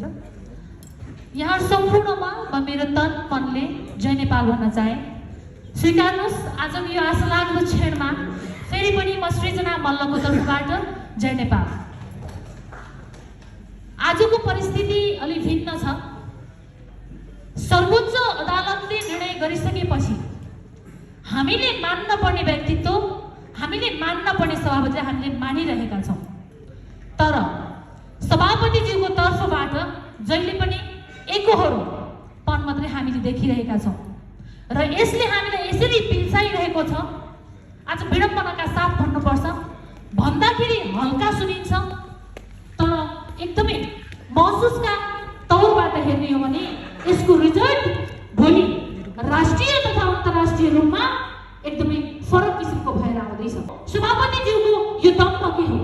सक्नुहुन्छ? यहाँ सम्पूर्णमा म मेरो तन मनले जय नेपाल भन्न चाहे। स्वीकार्नुहोस् आजको यो आशालाग्दो क्षणमा फेरि पनि म सृजना मल्लको तर्फबाट जय नेपाल। आजको परिस्थिति अलि भिन्न छ। सर्वोच्च अदालतले निर्णय गरिसकेपछि हामीले मान्न पर्ने व्यक्तित्व, हामीले मान्न पर्ने सभापतिलाई हामीले मानिरहेका छौँ। तर सभापतिज्यूको तर्फबाट जहिले पनि एकहोरोपन मात्रै हामीले देखिरहेका छौँ र यसले हामीलाई यसरी पिल्साइरहेको छ। आज विडम्बनाका साथ भन्नुपर्छ, भन्दाखेरि हल्का सुनिन्छ, तर एकदमै महसुसका तौरबाट हेर्ने हो भने यसको रिजल्ट भोलि राष्ट्रिय तथा अन्तर्राष्ट्रिय रूपमा एकदमै फरक किसिमको भएर आउँदैछ। सभापतिज्यूको यो दम्भ के हो?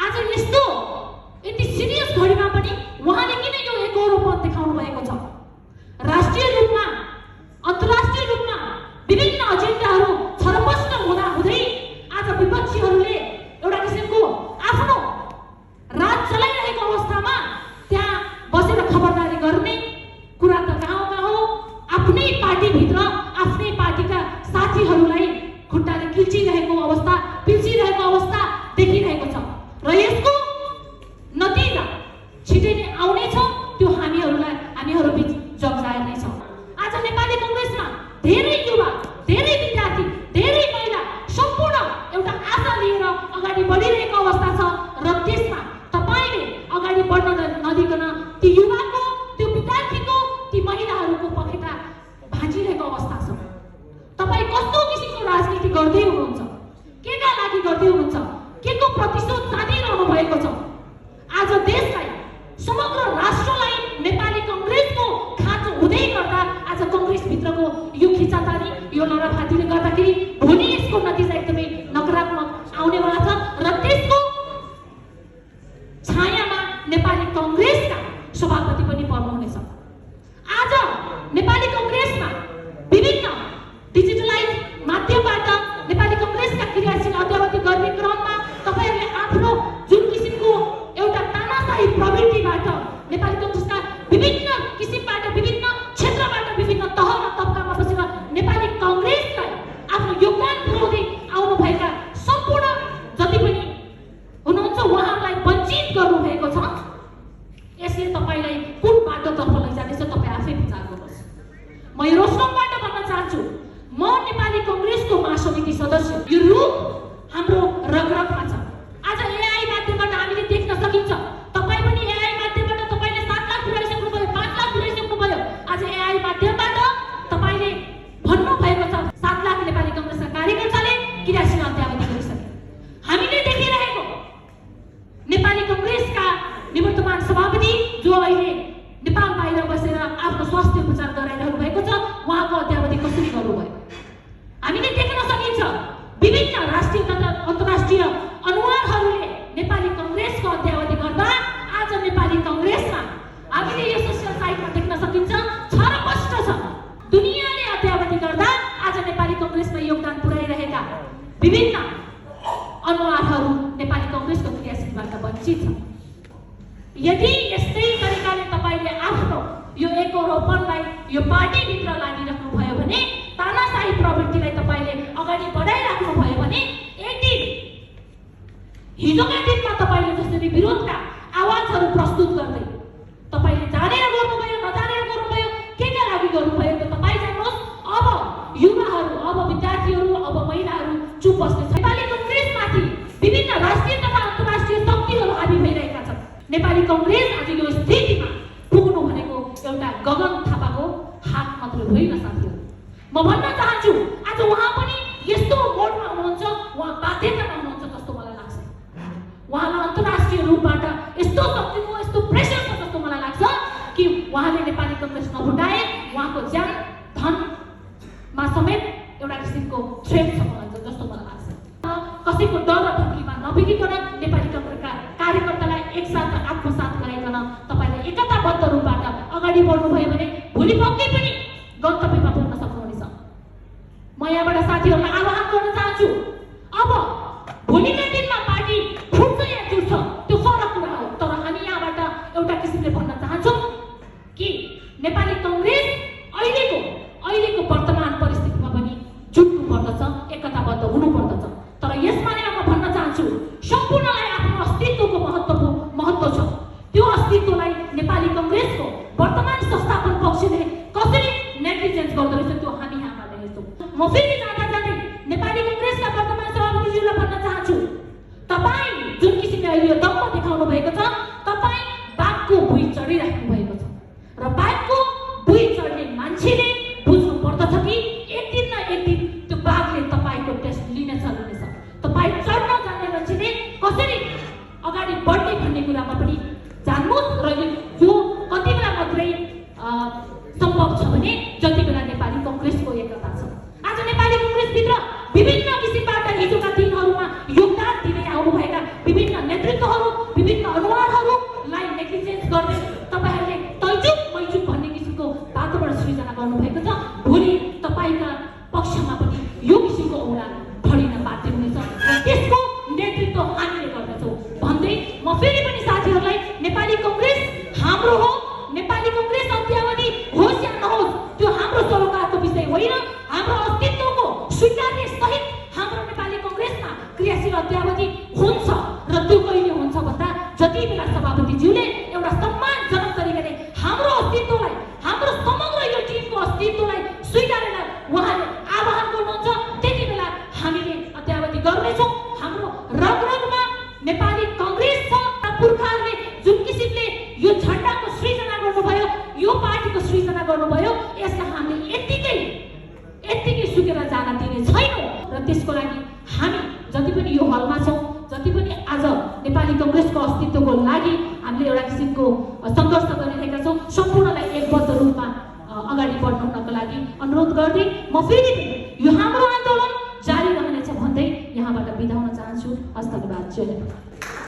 आज यस्तो यति सिरियस घडीमा पनि उहाँले किन यो एकहोरोपन देखाउनु भएको छ? राष्ट्रिय रूपमा अन्तर्राष्ट्रिय रूपमा विभिन्न एजेन्डाहरू छरपष्ट हुँदै आज विपक्षीहरूले एउटा किसिमको आफ्नो राज चलाइरहेको अवस्थामा त्यहाँ बसेर खबरदारी गर्ने कुरा त कहाँ हो? आफ्नै पार्टीभित्र आफ्नै पार्टीका साथीहरूलाई खुट्टाले पिल्चिरहेको अवस्था देखिरहेको छ र यसको नतिजा छिटै नै आउनेछ। त्यो हामीहरू बीच जगजाहेर नै छ। आज नेपाली कङ्ग्रेसमा धेरै युवा, धेरै विद्यार्थी, धेरै महिला सम्पूर्ण एउटा आशा लिएर अगाडि बढिरहेको अवस्था छ र त्यसमा तपाईले अगाडि बढ्न नदिकन ती युवाको, त्यो विद्यार्थीको, ती महिलाहरूको पखेटा भाँचिरहेको अवस्था छ। तपाई कस्तो किसिमको राजनीति गर्दै हुनुहुन्छ? केका लागि गर्दै हुनुहुन्छ? केको प्रतिशोध चाहदिरहनु भएको छ? आज देशलाई, समग्र राष्ट्रलाई नेपाली कङ्ग्रेसको खाँचो हुँदै गर्दा आज कङ्ग्रेसभित्रको यो खिचातानी, यो लडाफाटीले गर्दाखेरि भोलि यसको नतिजा एकदमै नकारात्मक आउनेवाला छ र त्यसको छायामा नेपाली कङ्ग्रेसका सभापति पनि पर्नुहुनेछ। आज नेपाली कङ्ग्रेसमा विभिन्न डिजिटलाइज माध्यमबाट नेपाली कङ्ग्रेसका क्रियाशील अद्यावधि गर्ने क्रममा तपाईहरूले आफ्नो जुन किसिमको एउटा तानाशाही प्रवृत्तिबाट नेपाली कङ्ग्रेसका विभिन्न किसिमबाट, विभिन्न क्षेत्रबाट, विभिन्न तह र तबकामा बसेर नेपाली कङ्ग्रेसलाई आफ्नो योगदान पुर्याउँदै आउनुभएका सम्पूर्ण जति पनि हुनुहुन्छ उहाँहरूलाई वञ्चित गर्नुभएको छ। यसले तपाईँलाई कुन बाटोतर्फ लैजानेछ तपाईँ आफै विचार गर्नुहोस्। म यो रोस्टमबाट भन्न चाहन्छु, म नेपाली कङ्ग्रेसको महासमिति सदस्य, यो रूप हाम्रो रगरगमा छ। आज एआई माध्यमबाट हामीले देख्न सकिन्छ। तपाईँ पनि एआई माध्यमबाट तपाईँले 7 लाख पुर्याइसक्नुभयो, 5 लाख पुर्याइसक्नुभयो। आज एआई माध्यमबाट तपाईँले भन्नुभएको छ 7 लाख नेपाली कङ्ग्रेसका कार्यकर्ताले क्रियाशील अद्यावधि गरिसके। हामीले देखिरहेको नेपाली कङ्ग्रेसका निवर्तमान सभापति जो अहिले नेपाल बाहिर बसेर आफ्नो स्वास्थ्य उपचार गराइरहनु भएको छ, उहाँको अद्यावधि कसरी गर्नुभयो? हामीले देख्न सकिन्छ विभिन्न राष्ट्रिय तथा अन्तर्राष्ट्रिय अनुहारहरूले नेपाली कङ्ग्रेसको अद्यावधि गर्दा आज नेपाली कङ्ग्रेसमा हामीले यो सोसियल साइटमा देख्न सकिन्छ छरपष्ट छ। दुनियाँले अद्यावधि गर्दा आज नेपाली कङ्ग्रेसमा योगदान पुर्याइरहेका विभिन्न अनुहारहरू नेपाली कङ्ग्रेसको क्रियाशीलबाट वञ्चित छ। यदि यस्तै तरिकाले तपाईले आफ्नो यो एकहोरोपनलाई यो पार्टीभित्र लागिराख्नु भयो भने, तानाशाही प्रवृत्तिलाई तपाईले अगाडि बढाइराख्नु भयो भने एक दिन हिजोका दिनमा तपाईले जसरी विरोधका आवाजहरू प्रस्तुत गर्दै तपाईले जानेर गर्नुभयो, नजानेर गर्नुभयो, केका लागि गर्नुभयो त तपाई जान्नुहोस्। अब युवाहरू, अब विद्यार्थीहरू, अब महिलाहरू चुप बस्नेछ। नेपाली कङ्ग्रेसमाथि विभिन्न राष्ट्रिय तथा अन्तर्राष्ट्रिय शक्तिहरू हावी भइरहेका छन्। नेपाली कङ्ग्रेस आज यो स्थितिमा पुग्नु भनेको एउटा गगन थापाको हात मात्र होइन साथीहरू। म भन्न चाहन्छु आज उहाँ पनि यस्तो मोडमा हुनुहुन्छ, उहाँ बाध्यतामा हुनुहुन्छ जस्तो मलाई लाग्छ। उहाँलाई अन्तर्राष्ट्रिय रूपबाट यस्तो शक्तिको, यस्तो प्रेसर छ जस्तो मलाई लाग्छ कि उहाँले नेपाली कङ्ग्रेस नफुटाए उहाँको ज्यान धनमा समेत एउटा किसिमको थ्रेट छ मलाई जस्तो मलाई लाग्छ। कसैको डर र धम्कीमा नबिगिकन नेपाली कङ्ग्रेसका कार्यकर्तालाई एकसाथ आत्मसात गराइकन तपाईँले एकताबद्ध रूपबाट अगाडि बढ्नुभयो भने भोलि पक्कै पनि गन्तव्यमा पुग्न सक्नुहुनेछ। म यहाँबाट साथीहरूलाई आह्वान गर्न चाहन्छु, अब भोलिका दिनमा पार्टी फुट्छ या जुट्छ त्यो फरक कुरा हो, तर हामी यहाँबाट एउटा पनि जान्नुहोस् र यो कति बेला मात्रै सम्भव छ भने जति बेला नेपाली कङ्ग्रेसको एकता छ। आज नेपाली कङ्ग्रेसभित्र विभिन्न किसिमबाट हिजोका दिनहरूमा योगदान दिँदै आउनुभएका विभिन्न नेतृत्वहरू, विभिन्न अनुहारहरूलाई नेग्लिजेन्स गर्दै तपाईँहरूले तैजुक मैजुक भन्ने किसिमको वातावरण सृजना गर्नुभएको छ। भोलि तपाईँका पक्षमा पनि यो किसिमको औँला ठडिन बाध्य हुनेछ र त्यसको नेतृत्व हामीले गर्दछौँ भन्दै म फेरि पनि साथीहरूलाई नेपाली कङ्ग्रेस हाम्रो हो, नेपाली कङ्ग्रेस अन्त्यावधि होस् या नहोस् त्यो हाम्रो सरोकारको विषय होइन। हाम्रो अस्तित्वको स्वीकार्य सहित हाम्रो नेपाली कङ्ग्रेसमा क्रियाशील अन्त्यावधि हुन्छ र त्यो कहिले हुन्छ भन्दा जति बेला सभापतिज्यूले एउटा सम्मानजनक तरिकाले हाम्रो अस्तित्वलाई, हाम्रो समग्र यो टिमको अस्तित्वलाई स्वीकारेर उहाँले आह्वान गर्नुहुन्छ त्यति बेला हामीले अन्त्यावधि गर्नेछौँ। हाम्रो रगरगमा नेपाली कङ्ग्रेस छ। पुर्खाहरूले जुन किसिमले यो झन्डाको सृजना गर्नुभयो, यो पार्टीको सृजना गर्नुभयो, यसलाई हामीले यत्तिकै सुकेर जान दिने छैनौँ र त्यसको लागि हामी जति पनि यो हलमा छौँ, जति पनि आज नेपाली कङ्ग्रेसको अस्तित्वको लागि हामीले एउटा किसिमको सङ्घर्ष गरिरहेका छौँ, सम्पूर्णलाई एकबद्ध रूपमा अगाडि बढाउनको लागि अनुरोध गर्दै म फेरि यो हाम्रो आन्दोलन जारी रहनेछ भन्दै यहाँबाट बिदा हुन चाहन्छु। हस्, धन्यवाद।